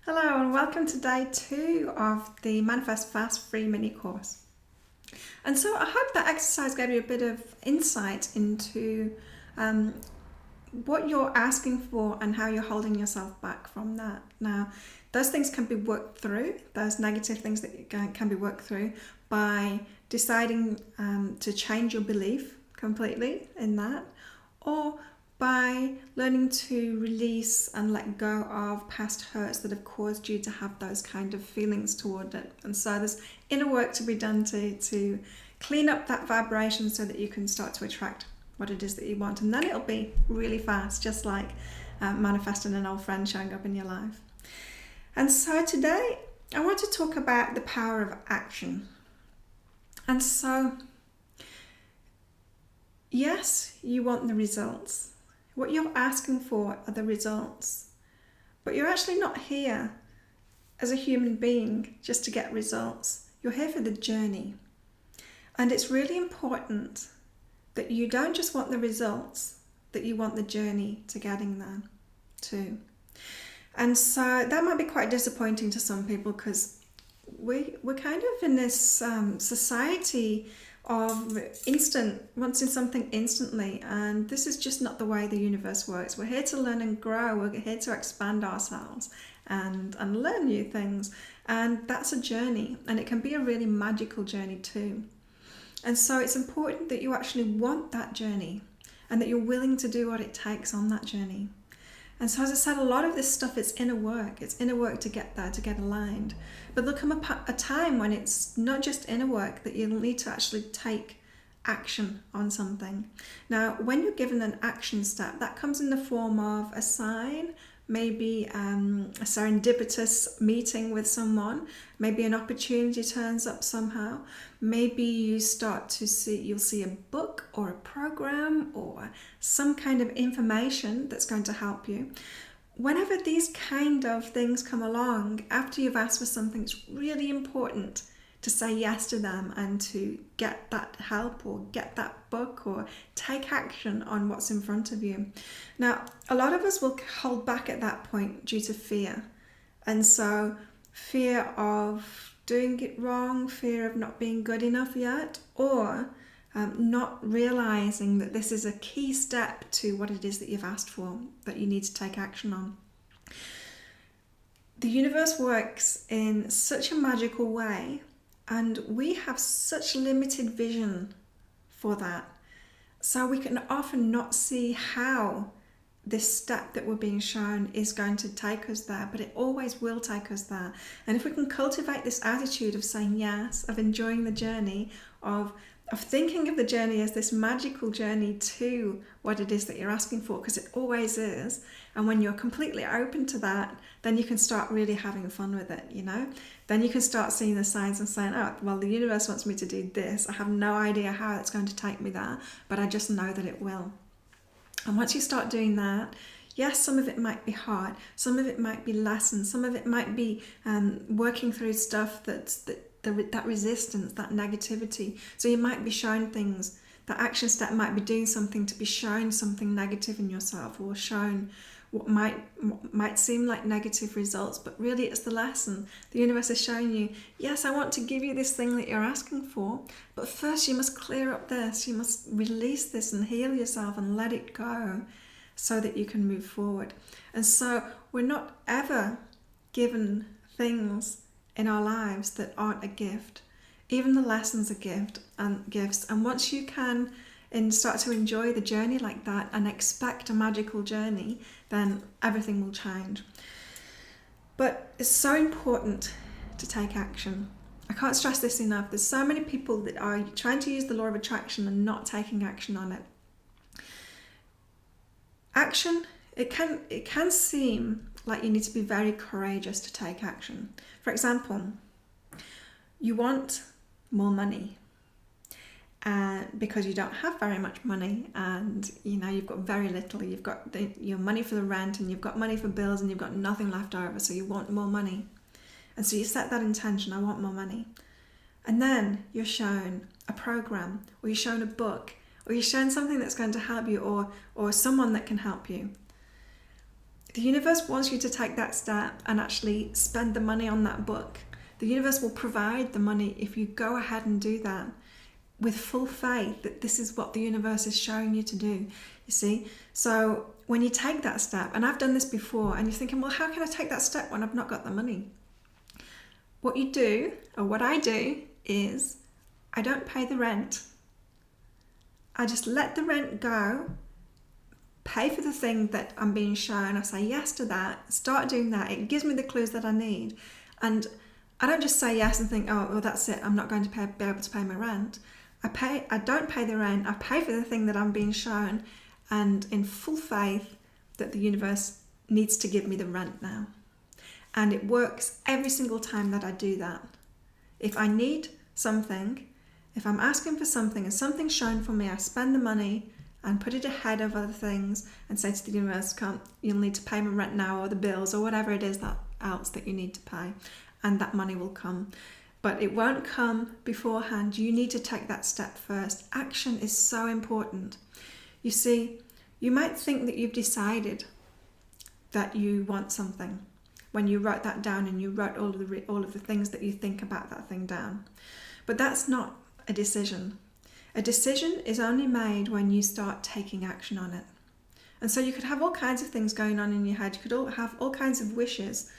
Hello and welcome to day 2 of the Manifest Fast free mini course. And so I hope that exercise gave you a bit of insight into what you're asking for and how you're holding yourself back from that. Now, those things can be worked through, those negative things that can be worked through by deciding to change your belief completely in that, or by learning to release and let go of past hurts that have caused you to have those kind of feelings toward it. And so there's inner work to be done to clean up that vibration so that you can start to attract what it is that you want. And then it'll be really fast, just like manifesting an old friend showing up in your life. And so today I want to talk about the power of action. And so, yes, you want the results. What you're asking for are the results. But you're actually not here as a human being just to get results. You're here for the journey. And it's really important that you don't just want the results, that you want the journey to getting there too. And so that might be quite disappointing to some people because we're kind of in this society of wanting something instantly, and this is just not the way the universe works. We're here to learn and grow. We're here to expand ourselves and learn new things, and that's a journey, and it can be a really magical journey too. And so it's important that you actually want that journey and that you're willing to do what it takes on that journey. And so, as I said, a lot of this stuff is inner work. It's inner work to get there, to get aligned. But there'll come a time when it's not just inner work, that you'll need to actually take action on something. Now, when you're given an action step, that comes in the form of a sign, maybe a serendipitous meeting with someone, maybe an opportunity turns up somehow, maybe you'll see a book or a program or some kind of information that's going to help you. Whenever these kind of things come along, after you've asked for something, it's really important to say yes to them and to get that help or get that book or take action on what's in front of you. Now, a lot of us will hold back at that point due to fear. And so fear of doing it wrong, fear of not being good enough yet, or not realizing that this is a key step to what it is that you've asked for, that you need to take action on. The universe works in such a magical way, and we have such limited vision for that. So we can often not see how this step that we're being shown is going to take us there, but it always will take us there. And if we can cultivate this attitude of saying yes, of enjoying the journey, of thinking of the journey as this magical journey to what it is that you're asking for, because it always is. And when you're completely open to that, then you can start really having fun with it, Then you can start seeing the signs and saying, oh, well, the universe wants me to do this. I have no idea how it's going to take me there, but I just know that it will. And once you start doing that, yes, some of it might be hard, some of it might be lessons, some of it might be working through stuff that resistance, that negativity. So you might be shown things, that action step might be doing something to be shown something negative in yourself, or shown what might seem like negative results, but really it's the lesson. The universe is showing you, yes, I want to give you this thing that you're asking for, but first you must clear up this, you must release this and heal yourself and let it go so that you can move forward. And so we're not ever given things in our lives that aren't a gift. Even the lessons are gifts. And once you can start to enjoy the journey like that and expect a magical journey, then everything will change. But it's so important to take action. I can't stress this enough. There's so many people that are trying to use the law of attraction and not taking action on it. Action, it can seem like you need to be very courageous to take action. For example, you want more money because you don't have very much money, and you've got very little. You've got your money for the rent, and you've got money for bills, and you've got nothing left over, so you want more money. And so you set that intention, I want more money. And then you're shown a program, or you're shown a book, or you're shown something that's going to help you, or someone that can help you. The universe wants you to take that step and actually spend the money on that book. The universe will provide the money if you go ahead and do that with full faith that this is what the universe is showing you to do, you see? So when you take that step, and I've done this before, and you're thinking, well, how can I take that step when I've not got the money? What you do, or what I do, is I don't pay the rent. I just let the rent go, pay for the thing that I'm being shown. I say yes to that, start doing that. It gives me the clues that I need. And I don't just say yes and think, oh, well, that's it. I'm not going to be able to pay my rent. I don't pay the rent. I pay for the thing that I'm being shown, and in full faith that the universe needs to give me the rent now. And it works every single time that I do that. If I need something, if I'm asking for something and something's shown for me, I spend the money and put it ahead of other things and say to the universe, you'll need to pay my rent now, or the bills, or whatever it is else that you need to pay, and that money will come. But it won't come beforehand. You need to take that step first. Action is so important. You see, you might think that you've decided that you want something when you wrote that down and you wrote all of the things that you think about that thing down. But that's not a decision. A decision is only made when you start taking action on it. And so you could have all kinds of things going on in your head. You could have all kinds of wishes,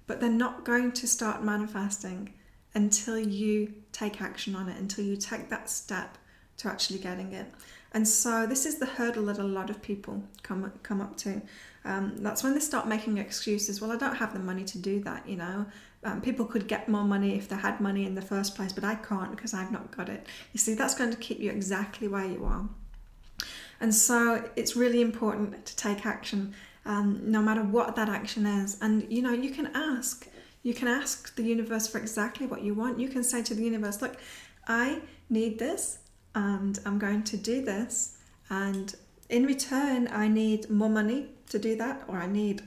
but they're not going to start manifesting until you take action on it, until you take that step to actually getting it. And so this is the hurdle that a lot of people come up to. That's when they start making excuses. Well, I don't have the money to do that, you know. People could get more money if they had money in the first place, but I can't because I've not got it. You see, that's going to keep you exactly where you are. And so it's really important to take action, no matter what that action is. And, you know, you can ask the universe for exactly what you want. You can say to the universe, look, I need this and I'm going to do this. And in return, I need more money to do that, or I need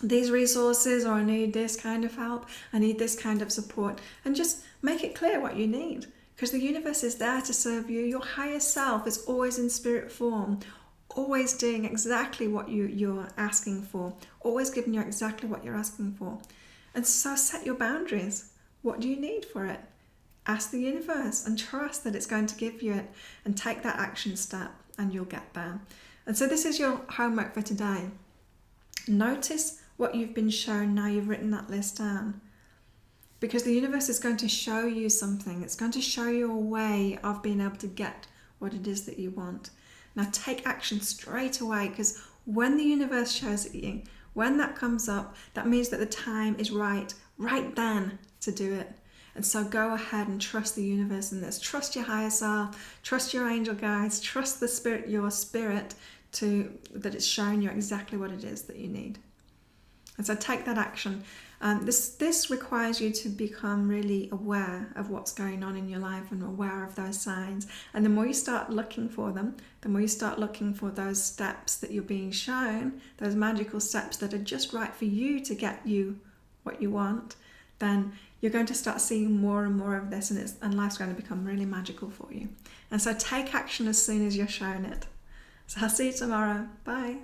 these resources, or I need this kind of help. I need this kind of support. And just make it clear what you need, because the universe is there to serve you. Your higher self is always in spirit form, always doing exactly what you're asking for, always giving you exactly what you're asking for. And so set your boundaries. What do you need for it? Ask the universe and trust that it's going to give you it, and take that action step and you'll get there. And so this is your homework for today. Notice what you've been shown now you've written that list down. Because the universe is going to show you something. It's going to show you a way of being able to get what it is that you want. Now take action straight away, because when the universe shows it you, when that comes up, that means that the time is right then to do it. And so go ahead and trust the universe in this. Trust your higher self, trust your angel guides, trust the spirit, your spirit, that it's showing you exactly what it is that you need. And so take that action. This requires you to become really aware of what's going on in your life and aware of those signs. And the more you start looking for them, the more you start looking for those steps that you're being shown, those magical steps that are just right for you to get you what you want, then you're going to start seeing more and more of this, and life's going to become really magical for you. And so take action as soon as you're shown it. So I'll see you tomorrow. Bye.